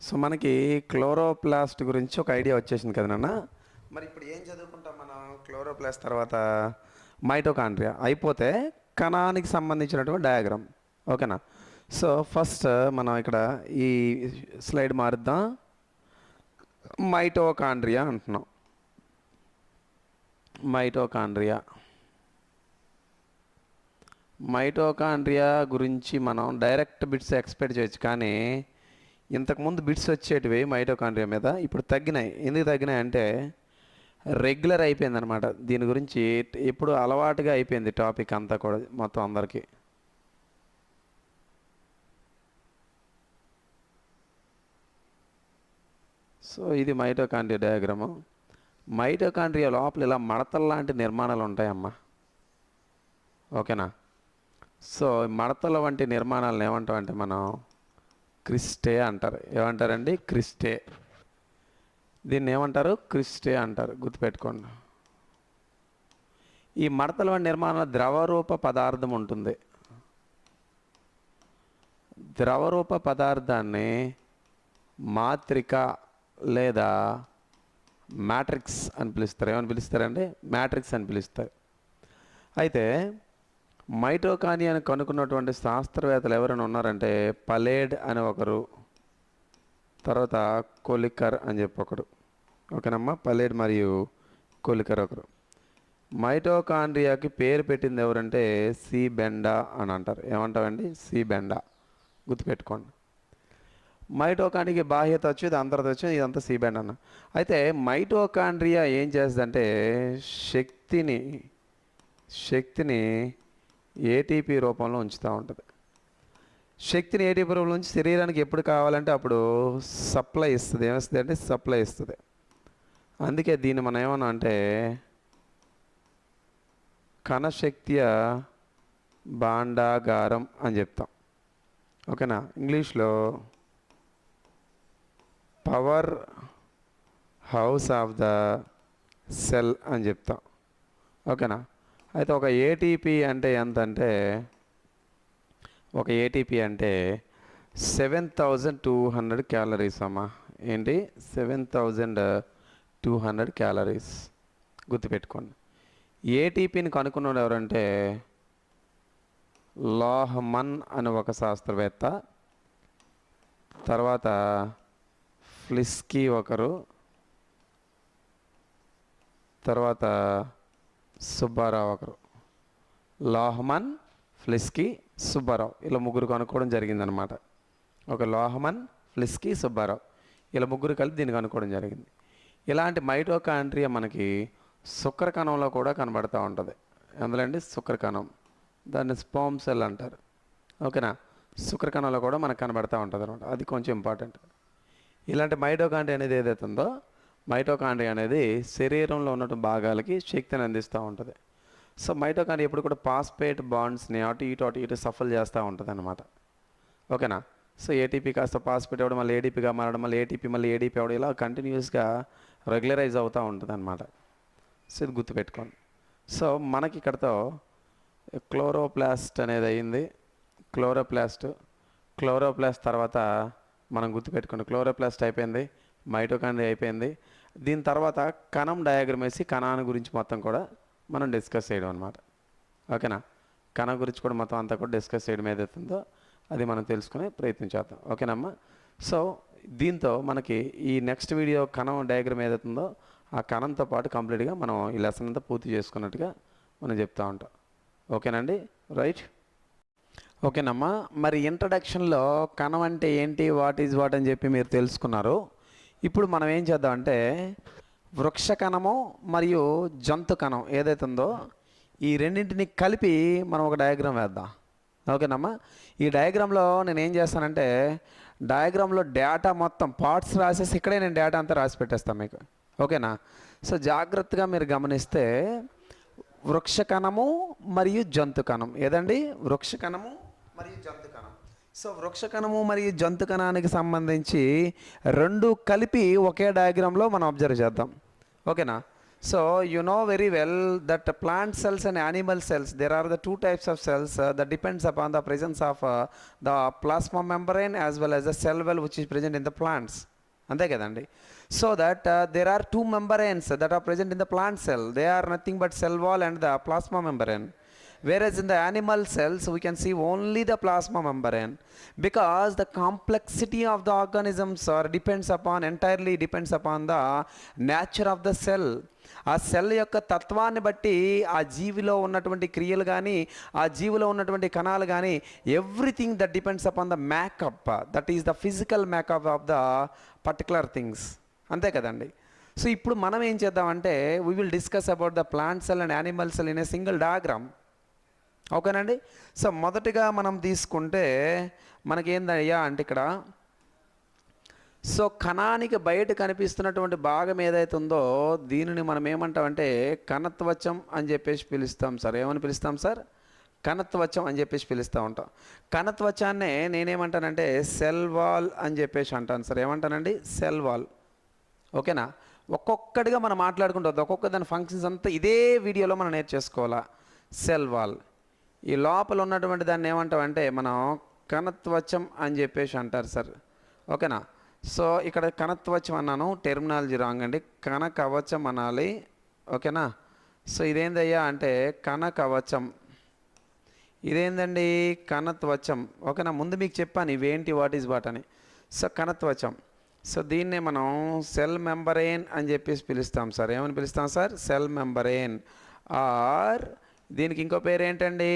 So మనకి chloroplast గురించి ఒక ఐడియా వచ్చేసింది కదా నాన్న. మరి ఇప్పుడు ఏం చదువుకుంటాం మనం? క్లోరోప్లాస్ట్ తర్వాత మైటోకాండ్రియా అయిపోతే కణానికి సంబంధించినటువంటి డయాగ్రామ్. ఓకేనా? సో ఫస్ట్ మనం ఇక్కడ ఈ స్లైడ్ మారుద్దాం. మైటోకాండ్రియా అంటున్నాం. మైటోకాండ్రియా గురించి మనం డైరెక్ట్ బిట్స్ ఎక్స్పెక్ట్ చేయొచ్చు, కానీ ఇంతకుముందు బిట్స్ వచ్చేటివి మైటోకాండ్రియా మీద ఇప్పుడు తగ్గినాయి. ఎందుకు తగ్గినాయి అంటే రెగ్యులర్ అయిపోయింది అనమాట. దీని గురించి ఇప్పుడు అలవాటుగా అయిపోయింది టాపిక్ అంతా కూడా మొత్తం అందరికీ. సో ఇది మైటోకాండ్రియా డయాగ్రాము. మైటోకాండ్రియా లోపల ఇలా మడతల లాంటి నిర్మాణాలు ఉంటాయమ్మా. ఓకేనా? సో మడతల వంటి నిర్మాణాలను ఏమంటామంటే మనం క్రిస్టే అంటారు. ఏమంటారండి? క్రిస్టే. దీన్ని ఏమంటారు? క్రిస్టే అంటారు. గుర్తుపెట్టుకోండి. ఈ మడతల వంటి నిర్మాణంలో ద్రవరూప పదార్థం ఉంటుంది. ద్రవరూప పదార్థాన్ని మాత్రిక లేదా మ్యాట్రిక్స్ అని పిలుస్తారు. ఏమని పిలుస్తారండి? మ్యాట్రిక్స్ అని పిలుస్తారు. అయితే మైటోకాండ్రియాని కనుక్కున్నటువంటి శాస్త్రవేత్తలు ఎవరైనా ఉన్నారంటే పలేడ్ అని ఒకరు, తర్వాత కొలికర్ అని చెప్పి ఒకడు. ఓకేనమ్మా? పలేడ్ మరియు కొలికర్ ఒకరు. మైటోకాండ్రియాకి పేరు పెట్టింది ఎవరంటే సి బెండా అని అంటారు. ఏమంటారండి? సి బెండా. గుర్తుపెట్టుకోండి. మైటోకాండ్రియాకి బాహ్యత వచ్చి ఇది అంతర్గత వచ్చి ఇదంతా సి బెండా అన్న. అయితే మైటోకాండ్రియా ఏం చేస్తుందంటే శక్తిని ఏటీపీ రూపంలో ఉంచుతూ ఉంటుంది. శక్తిని ఏటీపీ రూపంలో ఉంచి శరీరానికి ఎప్పుడు కావాలంటే అప్పుడు సప్లై ఇస్తుంది. ఏమిస్తుంది అంటే సప్లై ఇస్తుంది. అందుకే దీన్ని మనం ఏమన్నా అంటే కణశక్తియ భాండాగారం అని చెప్తాం. ఓకేనా? ఇంగ్లీష్లో power house of the cell అని చెప్తాం. ఓకేనా? అయితే ఒక ఏటీపీ అంటే ఎంత అంటే ఒక ఏటీపీ అంటే 7200 క్యాలరీస్ అమ్మా. ఏంటి? 7200 క్యాలరీస్. గుర్తుపెట్టుకోండి. ఏటీపీని కనుక్కున్నాడు ఎవరంటే లాహ్మన్ అని ఒక శాస్త్రవేత్త, తర్వాత ఫ్లిస్కీ ఒకరు, తర్వాత సుబ్బారావు ఒకరు. లాహ్మన్, ఫ్లిస్కీ, సుబ్బారావు ఇలా ముగ్గురు కనుక్కోవడం జరిగిందనమాట. ఒక లాహ్మన్, ఫ్లిస్కీ, సుబ్బారావు ఇలా ముగ్గురు కలిపి దీన్ని కనుక్కోవడం జరిగింది. ఇలాంటి మైటోకాండ్రియా మనకి శుక్రకణంలో కూడా కనబడుతూ ఉంటుంది. అందులోండి శుక్రకణం, దాన్ని స్పర్మ్ సెల్ అంటారు. ఓకేనా? శుక్రకణంలో కూడా మనకు కనబడుతూ ఉంటుంది అనమాట. అది కొంచెం ఇంపార్టెంట్. ఇలాంటి మైటోకాండ్రియా అనేది ఏదైతే ఉందో, మైటోకాండ్రియా అనేది శరీరంలో ఉన్న భాగాలకి శక్తిని అందిస్తూ ఉంటుంది. సో మైటోకాండ్రియా ఎప్పుడు కూడా పాస్పేట్ బాండ్స్ని అటు ఇటు సఫల్ చేస్తూ ఉంటుంది అనమాట. ఓకేనా? సో ఏటీపీ కాస్త పాస్పేట్ అవ్వడం, మళ్ళీ ఏడీపీగా మారడం, మళ్ళీ ఏటీపీ మళ్ళీ ఏడీపీ అవ్వడం, ఇలా కంటిన్యూస్గా రెగ్యులరైజ్ అవుతూ ఉంటుంది అనమాట. సో ఇది గుర్తుపెట్టుకోండి. సో మనకి ఇక్కడతో క్లోరోప్లాస్ట్ అనేది అయ్యింది. క్లోరోప్లాస్ట్ తర్వాత మనం గుర్తుపెట్టుకోండి, క్లోరోప్లాస్ట్ అయిపోయింది, మైటోకాండ్రియా అయిపోయింది. దీని తర్వాత కణం డయాగ్రమ్ వేసి కణాన్ని గురించి మొత్తం కూడా మనం డిస్కస్ చేయడం అనమాట. ఓకేనా? కణం గురించి కూడా మొత్తం అంతా కూడా డిస్కస్ చేయడం ఏదైతుందో అది మనం తెలుసుకునే ప్రయత్నం చేద్దాం. ఓకేనమ్మా? సో దీంతో మనకి ఈ నెక్స్ట్ వీడియో కణం డయాగ్రమ్ ఏదైతుందో ఆ కణంతో పాటు కంప్లీట్గా మనం ఈ లెసన్ అంతా పూర్తి చేసుకున్నట్టుగా మనం చెప్తూ ఉంటాం. ఓకేనండి? రైట్. ఓకేనమ్మా? మరి ఇంట్రడక్షన్లో కణం అంటే ఏంటి, వాట్ ఈజ్ వాట్ అని చెప్పి మీరు తెలుసుకున్నారు. ఇప్పుడు మనం ఏం చేద్దామంటే వృక్ష కణము మరియు జంతు కణం ఏదైతే ఉందో ఈ రెండింటిని కలిపి మనం ఒక డయాగ్రామ్ వేద్దాం. ఓకేనమ్మా? ఈ డయాగ్రామ్లో నేను ఏం చేస్తానంటే డయాగ్రామ్లో డేటా మొత్తం పార్ట్స్ రాసేసి ఇక్కడే నేను డేటా అంతా రాసి పెట్టేస్తాను మీకు. ఓకేనా? సో జాగ్రత్తగా మీరు గమనిస్తే వృక్ష కణము మరియు జంతు కణం ఏదండి? వృక్ష కణము మరియు జంతు కణం. సో వృక్ష కణము మరియు జంతు కణానికి సంబంధించి రెండు కలిపి ఒకే డయాగ్రామ్లో మనం అబ్జర్వ్ చేద్దాం. ఓకేనా? So you know very well that plant cells and animal cells, there are the two types of cells that depends upon the presence of the plasma membrane as well as the cell wall which is present in the plants. అంతే కదండి. So that there are two membranes that are present in the plant cell. They are nothing but cell wall and the plasma membrane. Whereas in the animal cells we can see only the plasma membrane, because the complexity of the organisms entirely depends upon the nature of the cell. ఆ cell యొక్క తత్వాన్ని బట్టి ఆ జీవిలో ఉన్నటువంటి క్రియలు కానీ ఆ జీవిలో ఉన్నటువంటి కణాలు కానీ everything that depends upon the makeup, that is the physical makeup of the particular things. అంతే కదండి. సో ఇప్పుడు మనం ఏం చేద్దామంటే we will discuss about the plant cell and animal cell in a single diagram. ఓకేనండి. సో మొదటిగా మనం తీసుకుంటే మనకేందయ్యా అంటే ఇక్కడ సో కణానికి బయట కనిపిస్తున్నటువంటి భాగం ఏదైతే ఉందో దీనిని మనం ఏమంటామంటే కణత్వచం అని చెప్పేసి పిలుస్తాం సార్. ఏమని పిలుస్తాం సార్? కణత్వచం అని చెప్పేసి పిలుస్తూ ఉంటాం. కణత్వచాన్నే నేనేమంటానంటే సెల్ వాల్ అని చెప్పేసి అంటాను సార్. ఏమంటానండి? Cell wall. ఓకేనా? ఒక్కొక్కటిగా మనం మాట్లాడుకుంటుంది, ఒక్కొక్క దాని ఫంక్షన్స్ అంతా ఇదే వీడియోలో మనం నేర్చేసుకోవాలా. సెల్ వాల్, ఈ లోపల ఉన్నటువంటి దాన్ని ఏమంటామంటే మనం కణత్వచం అని చెప్పేసి అంటారు సార్. ఓకేనా? సో ఇక్కడ కణత్వచం అన్నాను, టెర్మినాలజీ రాంగ్ అండి, కణకవచం అనాలి. ఓకేనా? సో ఇదేందయ్యా అంటే కణకవచం, ఇదేందండి కణత్వచం. ఓకేనా? ముందు మీకు చెప్పాను ఇవేంటి, వాట్ ఈజ్ వాట్ అని. సో కణత్వచం. సో దీన్నే మనం సెల్ మెంబరేన్ అని చెప్పేసి పిలుస్తాం సార్. ఏమని పిలుస్తాం సార్? Cell membrane. ఆర్ దీనికి ఇంకో పేరు ఏంటండి?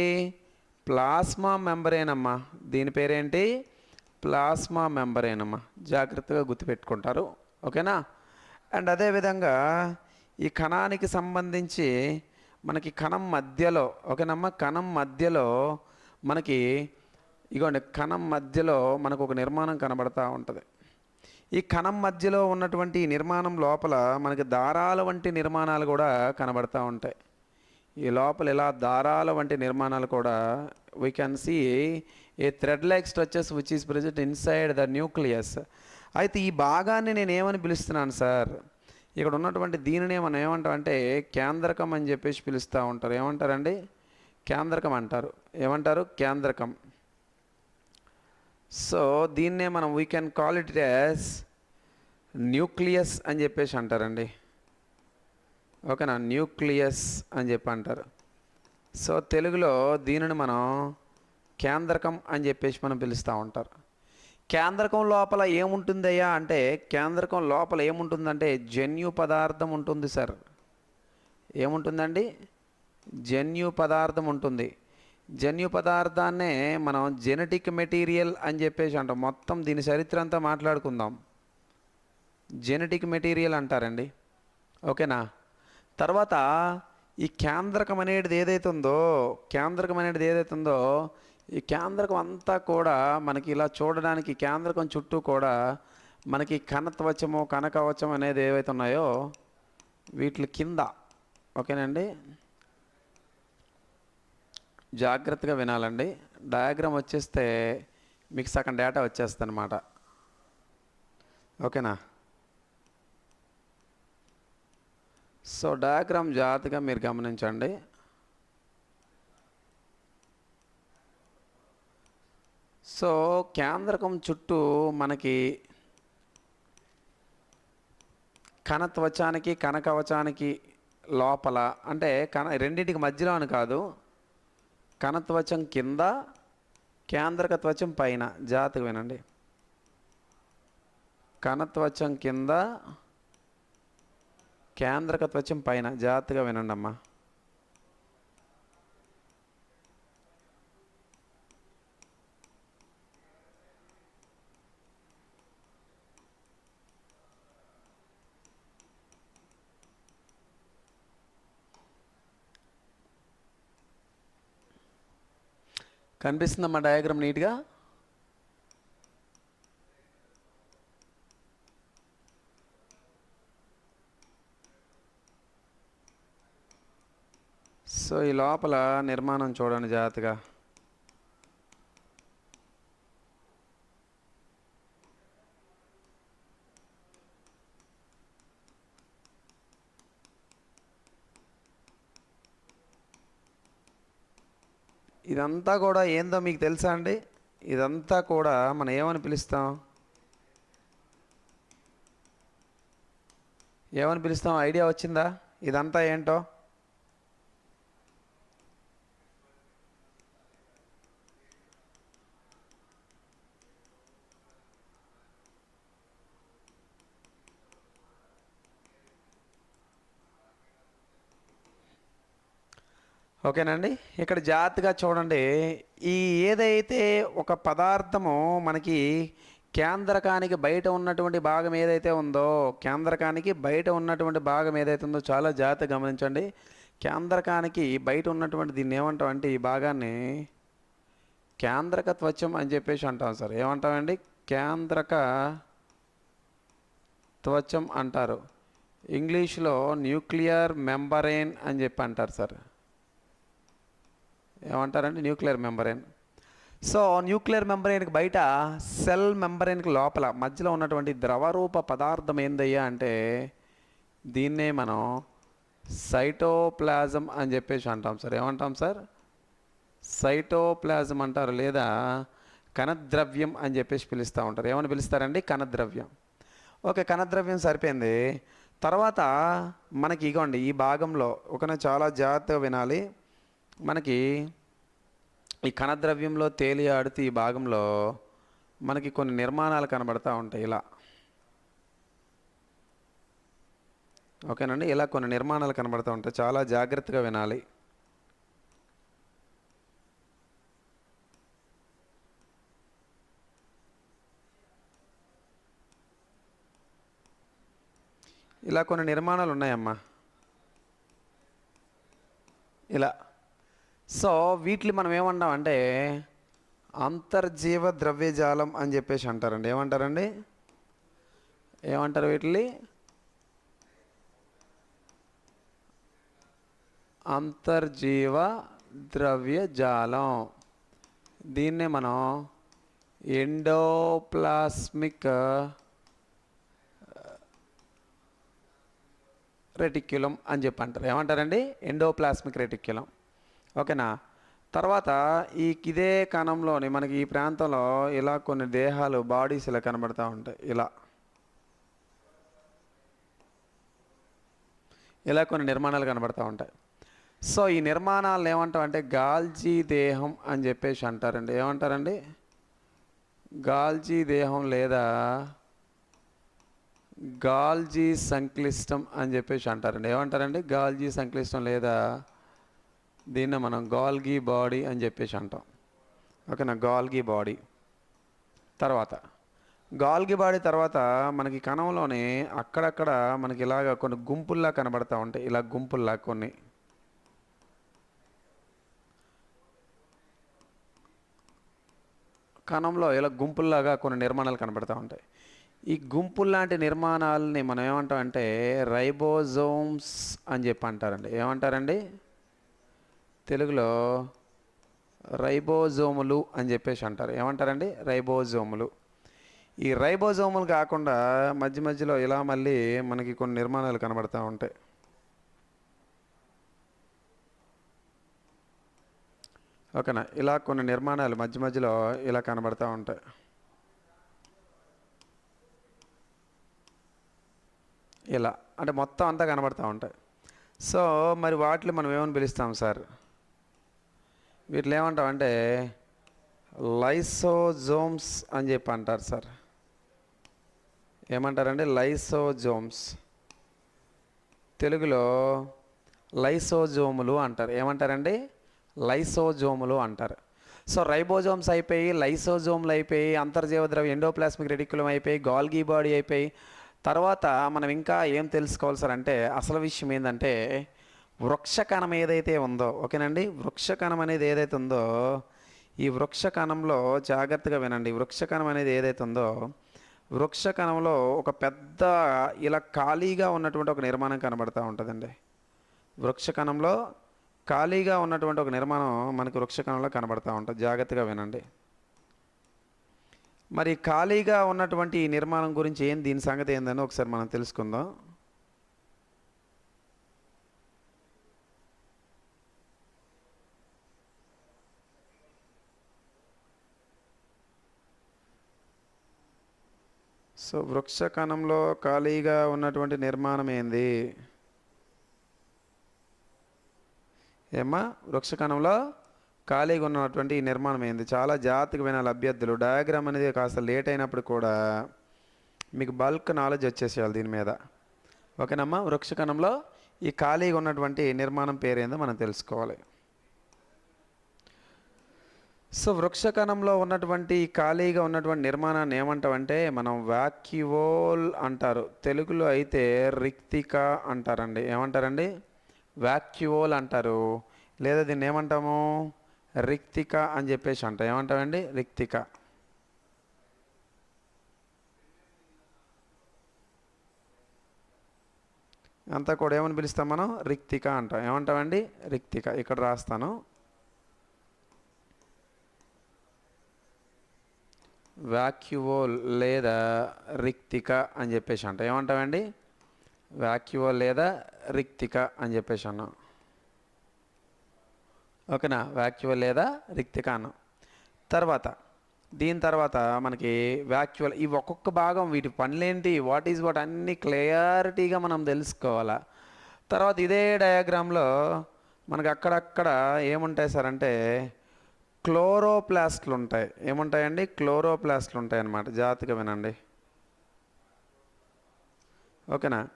ప్లాస్మా మెంబరేన్ అమ్మా. దీని పేరేంటి? ప్లాస్మా మెంబరేన్ అమ్మా. జాగ్రత్తగా గుర్తుపెట్టుకుంటారు. ఓకేనా? అండ్ అదేవిధంగా ఈ కణానికి సంబంధించి మనకి కణం మధ్యలో, ఓకేనమ్మా, కణం మధ్యలో మనకి ఇగోండి కణం మధ్యలో మనకు ఒక నిర్మాణం కనబడతా ఉంటుంది. ఈ కణం మధ్యలో ఉన్నటువంటి నిర్మాణం లోపల మనకి దారాల వంటి నిర్మాణాలు కూడా కనబడతా ఉంటాయి. ఈ లోపల ఇలా దారాల వంటి నిర్మాణాలు కూడా we can see a thread like structures which is present inside the nucleus. అయితే ఈ భాగాన్ని నేను ఏమని పిలుస్తున్నాను సార్? ఇక్కడ ఉన్నటువంటి దీనినే మనం ఏమంటామంటే కేంద్రకం అని చెప్పేసి పిలుస్తూ ఉంటారు. ఏమంటారండి? కేంద్రకం అంటారు. ఏమంటారు? కేంద్రకం. సో దీన్నే మనం we can call it as nucleus అని చెప్పేసి అంటారండి. ఓకేనా? న్యూక్లియస్ అని చెప్పి అంటారు. సో తెలుగులో దీనిని మనం కేంద్రకం అని చెప్పేసి మనం పిలుస్తూ ఉంటారు. కేంద్రకం లోపల ఏముంటుందయ్యా అంటే కేంద్రకం లోపల ఏముంటుందంటే జన్యు పదార్థం ఉంటుంది సార్. ఏముంటుందండి? జన్యు పదార్థం ఉంటుంది. జన్యు పదార్థాన్నే మనం జెనెటిక్ మెటీరియల్ అని చెప్పేసి అంటాం. మొత్తం దీని చరిత్ర అంతా మాట్లాడుకుందాం. జెనెటిక్ మెటీరియల్ అంటారండి. ఓకేనా? తర్వాత ఈ కేంద్రకం అనేది ఏదైతే ఉందో ఈ కేంద్రకం అంతా కూడా మనకి ఇలా చూడడానికి కేంద్రకం చుట్టూ కూడా మనకి కణత్వచము కణకవచం అనేది ఏవైతే ఉన్నాయో వీటి కింద, ఓకేనండి, జాగ్రత్తగా వినాలండి. డయాగ్రామ్ వచ్చేస్తే మీకు సగం డేటా వచ్చేస్తుంది అన్నమాట. ఓకేనా? సో డయాగ్రామ్ జాగ్రత్తగా మీరు గమనించండి. సో కేంద్రకం చుట్టూ మనకి కణత్వచానికి కణకవచానికి లోపల అంటే రెండింటికి మధ్యలో అని కాదు, కణత్వచం కింద కేంద్రక త్వచం పైన. జాగ్రత్తగా వినండి. కణత్వచం కింద కేంద్రక త్వచం పైన. జాగ్రత్తగా వినండి అమ్మా. కనిపిస్తుందమ్మా డయాగ్రామ్ నీట్గా? సో ఈ లోపల నిర్మాణం చూడండి జాగ్రత్తగా. ఇదంతా కూడా ఏందో మీకు తెలుసా అండి? ఇదంతా కూడా మనం ఏమని పిలుస్తాం? ఏమని పిలుస్తాం? ఐడియా వచ్చిందా ఇదంతా ఏంటో? ఓకేనండి, ఇక్కడ జాగ్రత్తగా చూడండి. ఈ ఏదైతే ఒక పదార్థము మనకి కేంద్రకానికి బయట ఉన్నటువంటి భాగం ఏదైతే ఉందో, కేంద్రకానికి బయట ఉన్నటువంటి భాగం ఏదైతే ఉందో చాలా జాగ్రత్తగా గమనించండి. కేంద్రకానికి బయట ఉన్నటువంటి దీన్ని ఏమంటాం అంటే ఈ భాగాన్ని కేంద్రక త్వచం అని చెప్పేసి అంటాం సార్. ఏమంటామండి? కేంద్రక త్వచం అంటారు. ఇంగ్లీష్లో న్యూక్లియర్ మెంబరేన్ అని చెప్పి అంటారు సార్. ఏమంటారంటే న్యూక్లియర్ మెంబరేన్. సో న్యూక్లియర్ మెంబరేన్కి బయట సెల్ మెంబరేన్కి లోపల మధ్యలో ఉన్నటువంటి ద్రవరూప పదార్థం ఏందయ్యా అంటే దీన్నే మనం సైటోప్లాజం అని చెప్పేసి అంటాం సార్. ఏమంటాం సార్? సైటోప్లాజం అంటారు, లేదా కణద్రవ్యం అని చెప్పేసి పిలుస్తూ ఉంటారు. ఏమని పిలుస్తారండి? కణద్రవ్యం. ఓకే, కణద్రవ్యం సరిపోయింది. తర్వాత మనకి ఇగోండి ఈ భాగంలో చాలా జాగ్రత్తగా వినాలి. మనకి ఈ కణద్రవ్యంలో తేలియాడుతూ ఈ భాగంలో మనకి కొన్ని నిర్మాణాలు కనబడతా ఉంటాయి ఇలా. ఓకేనండి, ఇలా కొన్ని నిర్మాణాలు కనబడుతూ ఉంటాయి, చాలా జాగ్రత్తగా వినాలి. ఇలా కొన్ని నిర్మాణాలు ఉన్నాయమ్మా ఇలా. సో వీటిని మనం ఏమంటాం అంటే అంతర్జీవ ద్రవ్యజాలం అని చెప్పేసి అంటారండి. ఏమంటారండి? ఏమంటారు వీటిని? అంతర్జీవ ద్రవ్యజాలం. దీన్నే మనం ఎండోప్లాస్మిక్ రెటిక్యులం అని చెప్పి అంటారు. ఏమంటారండి? Endoplasmic reticulum. ఓకేనా? తర్వాత ఇదే కణంలోని మనకి ఈ ప్రాంతంలో ఇలా కొన్ని దేహాలు బాడీస్ ఇలా కనబడుతూ ఉంటాయి ఇలా కొన్ని నిర్మాణాలు కనబడుతూ ఉంటాయి. సో ఈ నిర్మాణాలను ఏమంటాం అంటే గాల్జీ దేహం అని చెప్పేసి అంటారండి. ఏమంటారండి? గాల్జీ దేహం లేదా గాల్జీ సంక్లిష్టం అని చెప్పేసి అంటారండి. ఏమంటారండి? గాల్జీ సంక్లిష్టం లేదా దీన్ని మనం గాల్గీ బాడీ అని చెప్పేసి అంటాం. ఓకేనా? గాల్గీ బాడీ. తర్వాత గాల్గీ బాడీ తర్వాత మనకి కణంలోనే అక్కడక్కడ మనకి ఇలాగ కొన్ని గుంపుల్లా కనబడతా ఉంటాయి. ఇలా గుంపుల్లా కొన్ని కణంలో ఇలా గుంపుల్లాగా కొన్ని నిర్మాణాలు కనబడుతూ ఉంటాయి. ఈ గుంపుల్లాంటి నిర్మాణాలని మనం ఏమంటాం అంటే రైబోజోమ్స్ అని చెప్పి అంటారండి. ఏమంటారండి? తెలుగులో రైబోజోములు అని చెప్పేసి అంటారు. ఏమంటారండి? రైబోజోములు. ఈ రైబోజోములు కాకుండా మధ్య మధ్యలో ఇలా మళ్ళీ మనకి కొన్ని నిర్మాణాలు కనబడుతూ ఉంటాయి. ఓకేనా? ఇలా కొన్ని నిర్మాణాలు మధ్య మధ్యలో ఇలా కనబడుతూ ఉంటాయి. ఇలా అంటే మొత్తం అంతా కనబడుతూ ఉంటాయి. సో మరి వాటిని మనం ఏమని పిలుస్తాం సార్? వీటిని ఏమంటాం అంటే లైసోజోమ్స్ అని చెప్పి అంటారు సార్. ఏమంటారండి? లైసోజోమ్స్. తెలుగులో లైసోజోములు అంటారు. ఏమంటారండి? లైసోజోములు అంటారు. సో రైబోజోమ్స్ అయిపోయి, లైసోజోమ్లు అయిపోయి, అంతర్జీవ ద్రవ్య ఎండోప్లాస్మిక్ రెటిక్యులం అయిపోయి, గాల్గీ బాడీ అయిపోయి, తర్వాత మనం ఇంకా ఏం తెలుసుకోవాలి సార్ అంటే అసలు విషయం ఏంటంటే వృక్షకణం ఏదైతే ఉందో, ఓకేనండి, వృక్షకణం అనేది ఏదైతే ఉందో ఈ వృక్షకణంలో జాగ్రత్తగా వినండి. వృక్షకణం అనేది ఏదైతే ఉందో వృక్షకణంలో ఒక పెద్ద ఇలా ఖాళీగా ఉన్నటువంటి ఒక నిర్మాణం కనబడుతూ ఉంటుందండి. వృక్షకణంలో ఖాళీగా ఉన్నటువంటి ఒక నిర్మాణం మనకు వృక్షకణంలో కనబడుతూ ఉంటుంది. జాగ్రత్తగా వినండి. మరి ఖాళీగా ఉన్నటువంటి ఈ నిర్మాణం గురించి దీని సంగతి ఏందని ఒకసారి మనం తెలుసుకుందాం. సో వృక్ష కణంలో ఖాళీగా ఉన్నటువంటి నిర్మాణం ఏంది? ఏమ్మా, వృక్ష కణంలో ఖాళీగా ఉన్నటువంటి ఈ నిర్మాణం ఏంది? చాలా జాగ్రత్తగా వినాలి అభ్యర్థులు. డయాగ్రామ్ అనేది కాస్త లేట్ అయినప్పుడు కూడా మీకు బల్క్ నాలెడ్జ్ వచ్చేసేయాలి దీని మీద. ఓకేనమ్మా? వృక్ష కణంలో ఈ ఖాళీగా ఉన్నటువంటి నిర్మాణం పేరేందో మనం తెలుసుకోవాలి. సో వృక్ష కణంలో ఉన్నటువంటి ఖాళీగా ఉన్నటువంటి నిర్మాణాన్ని ఏమంటామంటే మనం వాక్యూోల్ అంటారు. తెలుగులో అయితే రిక్తిక అంటారండి. ఏమంటారండి? వాక్యూోల్ అంటారు. లేదా దీన్ని ఏమంటాము? రిక్తిక అని చెప్పేసి అంటాం. ఏమంటామండి? రిక్తిక. అంతా కూడా ఏమని పిలుస్తాం మనం? రిక్తిక అంటాం. ఏమంటామండి? రిక్తిక. ఇక్కడ రాస్తాను. వాక్యూోల్ లేదా రిక్తిక అని చెప్పేసి అంటాం. ఏమంటామండి? వాక్యూోల్ లేదా రిక్తిక అని చెప్పేసి అన్నాం. ఓకేనా? వాక్యూవల్ లేదా రిక్తిక అన్నాం. దీని తర్వాత మనకి వాక్యూవల్, ఈ ఒక్కొక్క భాగం వీటి పనులేంటి, వాట్ ఈజ్ వాట్ అన్నీ క్లియారిటీగా మనం తెలుసుకోవాలా. తర్వాత ఇదే డయాగ్రామ్లో మనకి అక్కడక్కడ ఏముంటాయి సార్ అంటే క్లోరోప్లాస్ట్లు ఉంటాయి. ఏముంటాయండి? క్లోరోప్లాస్ట్లు ఉంటాయి అన్నమాట. జాగ్రత్తగా వినండి. ఓకేనా?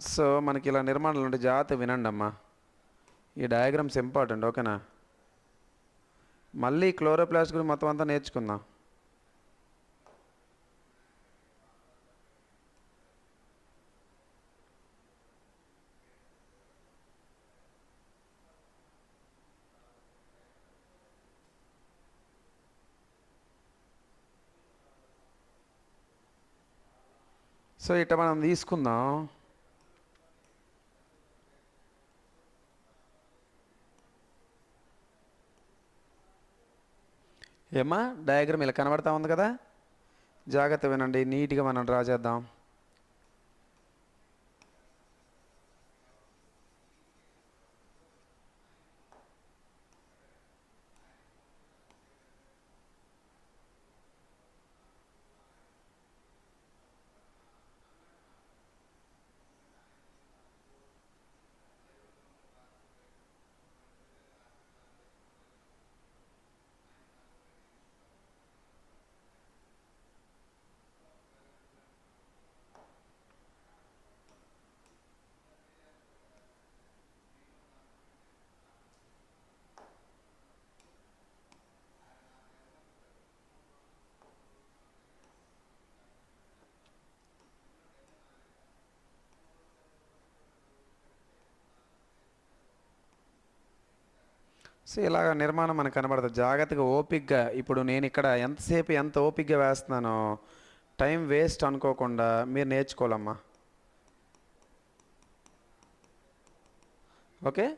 సో మనకి ఇలా నిర్మాణాలు ఉంటాయి. జాగ్రత్తగా వినండి అమ్మా. ఈ డయాగ్రామ్స్ ఇంపార్టెంట్. ఓకేనా? మళ్ళీ క్లోరోప్లాస్ట్ గురించి మొత్తం అంతా నేర్చుకుందాం. సో ఇట్లా మనం తీసుకుందాం. ఏమ్మా, డయాగ్రామ్ ఇలా కనబడతా ఉంది కదా? జాగ్రత్త వినండి. నీట్గా మనం డ్రా చేద్దాం. సో ఇలాగ నిర్మాణం మనకు కనబడుతుంది. జాగ్రత్తగా ఓపిక్గా, ఇప్పుడు నేను ఇక్కడ ఎంతసేపు ఎంత ఓపిక్గా వేస్తున్నానో టైం వేస్ట్ అనుకోకుండా మీరు నేర్చుకోవాలమ్మా. ఓకే?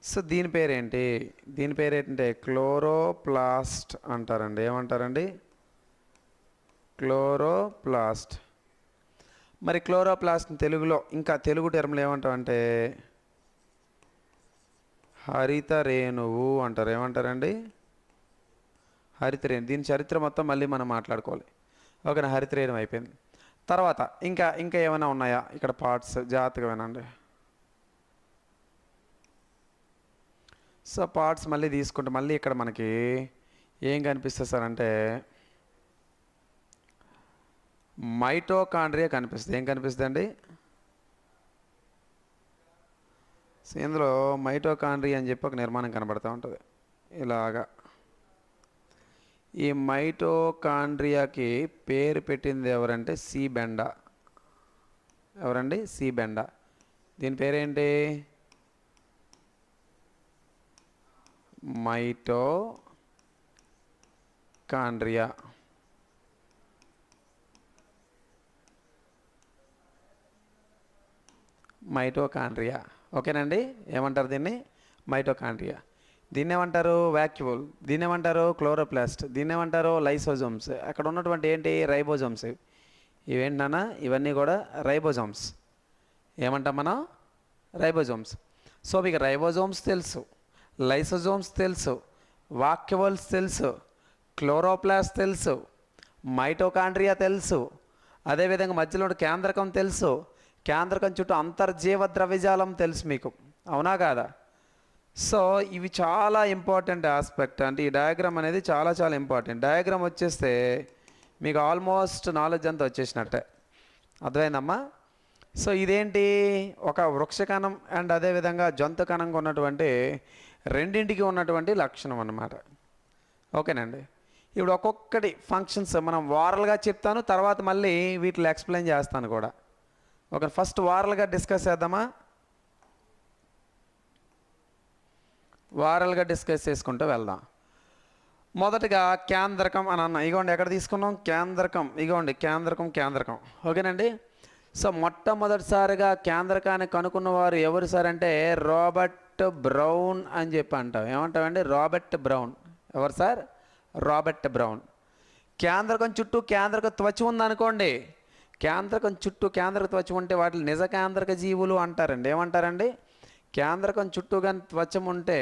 సో దీని పేరేంటి? దీని పేరేంటంటే క్లోరోప్లాస్ట్ అంటారండి. ఏమంటారండి? క్లోరోప్లాస్ట్. మరి క్లోరోప్లాస్ట్ తెలుగులో ఇంకా తెలుగు టర్మ్లు ఏమంటామంటే హరిత రేణువు అంటారు. ఏమంటారండి? హరిత రేణు. దీని చరిత్ర మొత్తం మళ్ళీ మనం మాట్లాడుకోవాలి. ఓకేనా? హరిత రేణువు అయిపోయింది. తర్వాత ఇంకా ఏమైనా ఉన్నాయా ఇక్కడ పార్ట్స్? జాగ్రత్తగా వినండి. సో పార్ట్స్ మళ్ళీ తీసుకుంటే మళ్ళీ ఇక్కడ మనకి ఏం కనిపిస్తుంది సార్ అంటే మైటోకాండ్రియా కనిపిస్తుంది. ఏం కనిపిస్తుంది అండి? సో ఇందులో మైటోకాండ్రియా అని చెప్పి ఒక నిర్మాణం కనబడుతూ ఉంటుంది ఇలాగా. ఈ మైటోకాండ్రియాకి పేరు పెట్టింది ఎవరంటే సి బెండా. ఎవరండి? సి బెండా. దీని పేరేంటి? మైటోకాండ్రియా. మైటోకాండ్రియా. ఓకేనండి? ఏమంటారు దీన్ని? మైటోకాండ్రియా. దీన్ని ఏమంటారు? వాక్యూల్. దీన్ని ఏమంటారు? క్లోరోప్లాస్ట్. దీన్ని ఏమంటారు? లైసోజోమ్స్. అక్కడ ఉన్నటువంటి ఏంటి? రైబోజోమ్స్. ఇవేంటన్నా? ఇవన్నీ కూడా రైబోజోమ్స్. ఏమంటాం మనం? రైబోజోమ్స్. సో మీకు రైబోజోమ్స్ తెలుసు, లైసోజోమ్స్ తెలుసు, వాక్యూల్స్ తెలుసు, క్లోరోప్లాస్ట్ తెలుసు, మైటోకాండ్రియా తెలుసు, అదేవిధంగా మధ్యలో ఉన్న కేంద్రకం తెలుసు, కేంద్రకం చుట్టూ అంతర్జీవ ద్రవ్యజాలం తెలుసు మీకు, అవునా కాదా? సో ఇవి చాలా ఇంపార్టెంట్ ఆస్పెక్ట్. అంటే ఈ డయాగ్రామ్ అనేది చాలా చాలా ఇంపార్టెంట్. డయాగ్రామ్ వచ్చేస్తే మీకు ఆల్మోస్ట్ నాలెడ్జ్ అంతా వచ్చేసినట్టే, అర్థమైందమ్మా? సో ఇదేంటి, ఒక వృక్షకణం అండ్ అదేవిధంగా జంతు కణంగా ఉన్నటువంటి రెండింటికి ఉన్నటువంటి లక్షణం అన్నమాట. ఓకేనండి. ఇప్పుడు ఒక్కొక్కటి ఫంక్షన్స్ మనం వారల్గా చెప్తాను, తర్వాత మళ్ళీ వీటిలో ఎక్స్ప్లెయిన్ చేస్తాను కూడా. ఓకే, ఫస్ట్ వారల్గా డిస్కస్ చేద్దామా? వారల్గా డిస్కస్ చేసుకుంటూ వెళ్దాం. మొదటగా కేంద్రకం అని అన్న, ఇగోండి ఎక్కడ తీసుకున్నాం, కేంద్రకం, ఇగోండి కేంద్రకం. ఓకేనండి. సో మొట్టమొదటిసారిగా కేంద్రకాన్ని కనుక్కున్నవారు ఎవరు సార్ అంటే రాబర్ట్ బ్రౌన్ అని చెప్పి అంటాం. ఏమంటామండి? Robert Brown. ఎవరు సార్? Robert Brown. కేంద్రకం చుట్టూ కేంద్రక త్వచం ఉందనుకోండి, కేంద్రకం చుట్టూ కేంద్రక త్వచం ఉంటే వాటిని నిజ కేంద్రక జీవులు అంటారండి. ఏమంటారండి? కేంద్రకం చుట్టూ కానీ త్వచం ఉంటే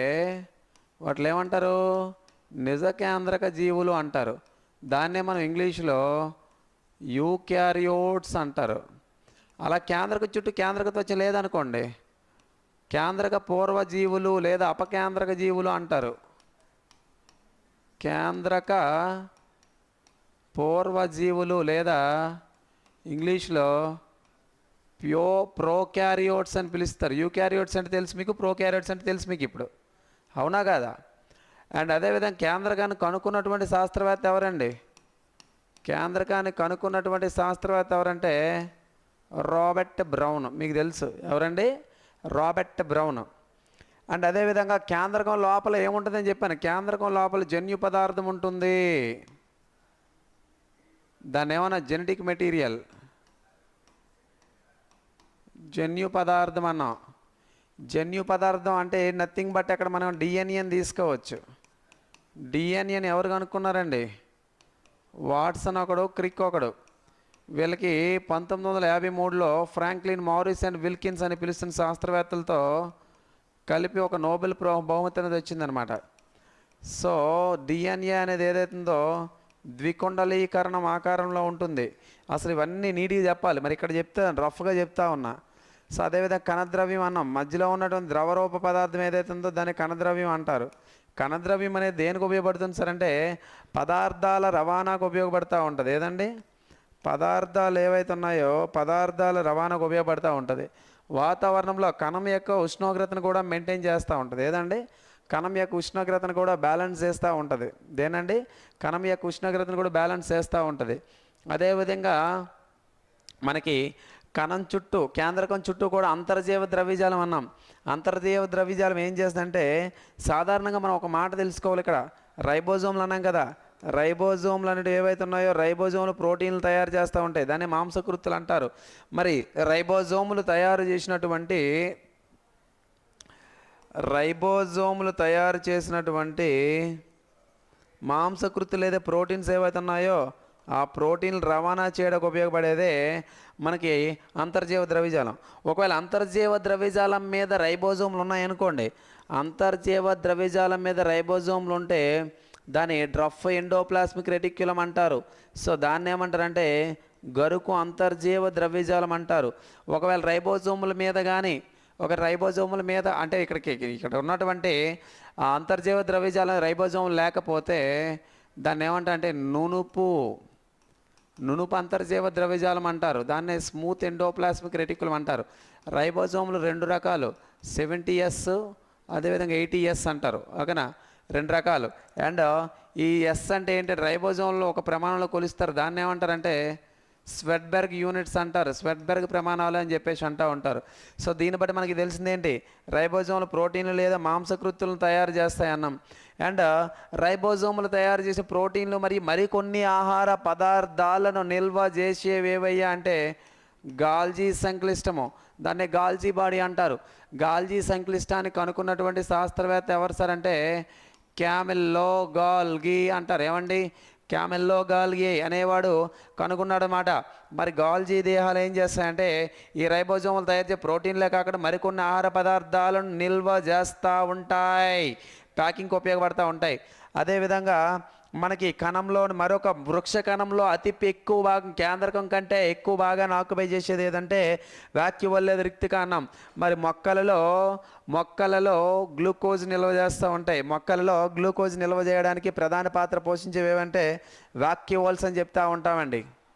వాటిని ఏమంటారు? నిజ కేంద్రక జీవులు అంటారు. దాన్నే మనం ఇంగ్లీష్లో యూకారియోట్స్ అంటారు. అలా కేంద్రక చుట్టూ కేంద్రక త్వచం లేదనుకోండి, కేంద్రక పూర్వజీవులు లేదా అపకేంద్రక జీవులు అంటారు. కేంద్రక పూర్వజీవులు లేదా ఇంగ్లీష్లో ప్రోకారియోట్స్ అని పిలుస్తారు. యూకారియోట్స్ అంటే తెలుసు మీకు, ప్రోకారియోట్స్ అంటే తెలుసు మీకు ఇప్పుడు, అవునా కాదా? అండ్ అదేవిధంగా కేంద్రకాన్ని కనుక్కున్నటువంటి శాస్త్రవేత్త ఎవరండి? కేంద్రకాన్ని కనుక్కున్నటువంటి శాస్త్రవేత్త ఎవరంటే రాబర్ట్ బ్రౌన్. మీకు తెలుసు ఎవరండి? Robert brown. అండ్ అదేవిధంగా కేంద్రకం లోపల ఏముంటుందని చెప్పాను, కేంద్రకం లోపల జన్యు పదార్థం ఉంటుంది. దాన్ని ఏమన్నా జెనెటిక్ మెటీరియల్, జన్యు పదార్థం అన్నాం. జన్యు పదార్థం అంటే నథింగ్ బట్ అక్కడ మనం డిఎన్ఏని తీసుకోవచ్చు. డిఎన్ఏని ఎవరు కనుక్కున్నారండి? వాట్సన్ ఒకడు, క్రిక్ ఒకడు. వీళ్ళకి 1953లో ఫ్రాంక్లిన్ మారిస్ అండ్ విల్కిన్స్ అని పిలుస్తున్న శాస్త్రవేత్తలతో కలిపి ఒక నోబెల్ బహుమతి అనేది వచ్చిందనమాట. సో డిఎన్ఏ అనేది ఏదైతుందో ద్వికుండలీకరణం ఆకారంలో ఉంటుంది. అసలు ఇవన్నీ నీట్గా చెప్పాలి, మరి ఇక్కడ చెప్తే రఫ్గా చెప్తా ఉన్నా. సో అదేవిధంగా కణద్రవ్యం అన్నాం. మధ్యలో ఉన్నటువంటి ద్రవరూప పదార్థం ఏదైతుందో దాన్ని కణద్రవ్యం అంటారు. కణద్రవ్యం అనేది దేనికి ఉపయోగపడుతుంది సార్ అంటే పదార్థాల రవాణాకు ఉపయోగపడుతూ ఉంటుంది. ఏదండి? పదార్థాలు ఏవైతే ఉన్నాయో పదార్థాల రవాణాకు ఉపయోగపడుతూ ఉంటుంది. వాతావరణంలో కణం యొక్క ఉష్ణోగ్రతను కూడా మెయింటైన్ చేస్తూ ఉంటుంది. ఏదండి? కణం యొక్క ఉష్ణోగ్రతను కూడా బ్యాలెన్స్ చేస్తూ ఉంటుంది. దేనండి? కణం యొక్క ఉష్ణోగ్రతను కూడా బ్యాలెన్స్ చేస్తూ ఉంటుంది. అదేవిధంగా మనకి కణం చుట్టూ కేంద్రకం చుట్టూ కూడా అంతర్జీవ ద్రవ్యజాలం అన్నాం. అంతర్జీవ ద్రవ్యజాలం ఏం చేస్తుందంటే సాధారణంగా మనం ఒక మాట తెలుసుకోవాలి. ఇక్కడ రైబోజోమ్లు అన్నాం కదా, రైబోజోమ్లు అనేవి ఏవైతే ఉన్నాయో రైబోజోములు ప్రోటీన్లు తయారు చేస్తూ ఉంటాయి. దాన్ని మాంసకృతులు అంటారు. మరి రైబోజోములు తయారు చేసినటువంటి మాంసకృతులు లేదా ప్రోటీన్స్ ఏవైతే ఉన్నాయో ఆ ప్రోటీన్లు రవాణా చేయడానికి ఉపయోగపడేదే మనకి అంతర్జీవ ద్రవ్యజాలం. ఒకవేళ అంతర్జీవ ద్రవ్యజాలం మీద రైబోజోమ్లు ఉన్నాయనుకోండి, అంతర్జీవ ద్రవ్యజాలం మీద రైబోజోమ్లు ఉంటే దాన్ని డ్రఫ్ ఎండోప్లాస్మిక్ రెటిక్యులం అంటారు. సో దాన్ని ఏమంటారంటే గరుకు అంతర్జీవ ద్రవ్యజాలం అంటారు. ఒకవేళ రైబోజోముల మీద కానీ రైబోజోముల మీద అంటే ఇక్కడ ఉన్నటువంటి అంతర్జీవ ద్రవ్యజాలం రైబోజోములు లేకపోతే దాన్ని ఏమంటారంటే నునుపు అంతర్జీవ ద్రవ్యజాలం అంటారు. దాన్నే స్మూత్ ఎండోప్లాస్మిక్ రెటిక్యులం అంటారు. రైబోజోములు 2 రకాలు, 70S అదేవిధంగా 80S అంటారు. ఓకేనా? 2 రకాలు. అండ్ ఈ ఎస్ అంటే ఏంటి? రైబోజోమ్లో ఒక ప్రమాణంలో కొలుస్తారు. దాన్ని ఏమంటారంటే స్వెట్బెర్గ్ యూనిట్స్ అంటారు. స్వెట్బెర్గ్ ప్రమాణాలు అని చెప్పేసి అంటూ ఉంటారు. సో దీన్ని బట్టి మనకి తెలిసిందేంటి? రైబోజోములు ప్రోటీన్లు లేదా మాంసకృతులను తయారు చేస్తాయి అన్నాం. అండ్ రైబోజోములు తయారు చేసే ప్రోటీన్లు మరియు మరికొన్ని ఆహార పదార్థాలను నిల్వ చేసేవేవయ్యా అంటే గాల్జీ సంక్లిష్టము, దాన్ని గాల్జీ బాడీ అంటారు. గాల్జీ సంక్లిష్టాన్ని కనుక్కున్నటువంటి శాస్త్రవేత్త ఎవరు సార్ అంటే క్యామిల్లో గాల్గి అంటారు. ఏమండి? క్యామిల్లో గాల్గి అనేవాడు కనుగొన్నాడు అన్నమాట. మరి గాల్జీ దేహాలు ఏం చేస్తాయంటే ఈ రైబోజోములు తయారు చేసే ప్రోటీన్లే కాకుండా మరికొన్ని ఆహార పదార్థాలను నిల్వ చేస్తూ ఉంటాయి, ప్యాకింగ్కి ఉపయోగపడుతూ ఉంటాయి. అదేవిధంగా మనకి కణంలో మరొక వృక్ష కణంలో అతి ఎక్కువ భాగం కేంద్రకం కంటే ఎక్కువ భాగాన్ని ఆక్యుపై చేసేది ఏదంటే వాక్యూల్ లేదా రిక్తి కణం. మరి మొక్కలలో గ్లూకోజ్ నిల్వ చేస్తూ ఉంటాయి. మొక్కలలో గ్లూకోజ్ నిల్వ చేయడానికి ప్రధాన పాత్ర పోషించేవి ఏవంటే వాక్యూల్స్ అని చెప్తా ఉంటామండి.